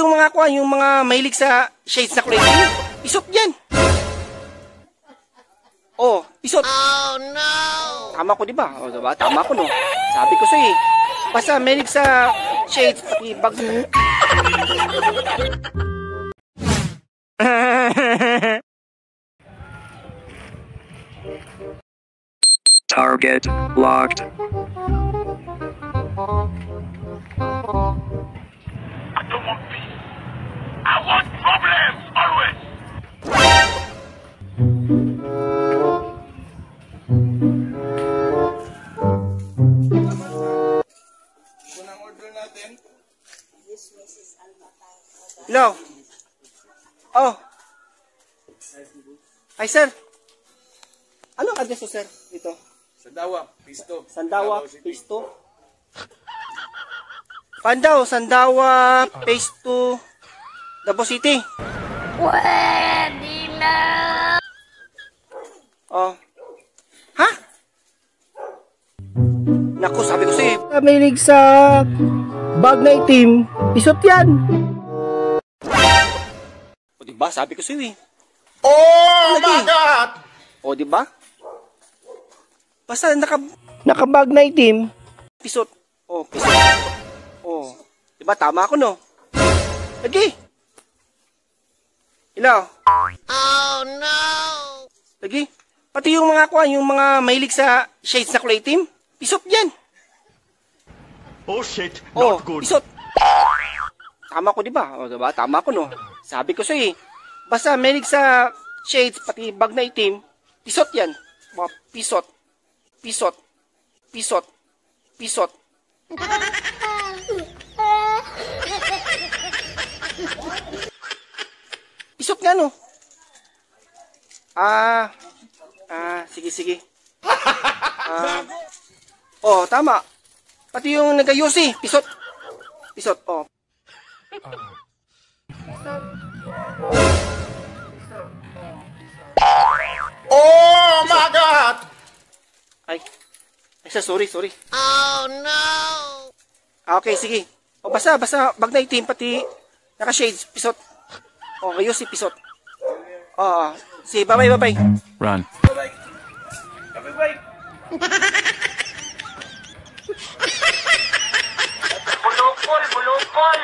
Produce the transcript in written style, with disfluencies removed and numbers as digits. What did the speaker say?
yung mga kuha, yung mga mahilig sa shades na kulay pink, pisot yan. Oh, pisot. Oh no! Tama ko, di ba? O, diba? Tama ko, no? Sabi ko sa'yo, basta mahilig sa shades, pati bag. Target locked. I don't want peace. I want problems always. Unang order natin. Hello. Oh. Hi, sir. Anong address, sir? Dito. Sandawa, Pisto. Sandawa, Phase 2. Pandaw, Sandawa, Phase 2, Davao City. Pwede na! Oh. Ha? Naku, sabi ko sa'yo. Mahilig sa bag na itim, pisot yan. O, diba? Sabi ko sa'yo eh. Oh my God! O, diba? Basta nakabag na itim, pisot. Oh, pisot. Oh, diba tama ako, no? Lagi. Hello? Oh no! Lagi. Pati yung mga kuha, yung mga mahilig sa shades na kulay itim, pisot yan. Oh shit, Oh, not good. pisot. Tama ko, diba? O, diba? Tama ko, no? Sabi ko sa'yo, basta mahilig sa shades, pati bag na itim, pisot yan. Mga pisot. Pisot. Pisot. Pisot. Pisot nga, no? Sige, sige. Oh, tama. Pati yung nag-ayusi, pisot. Pisot, oh. Oh my God! Ay, sorry. Oh no! Okay, sige. O, basta, bag na itim, pati naka-shades, pisot. O, ayusi, pisot. O, sige, bye-bye. Run. Bye-bye. Bulukol.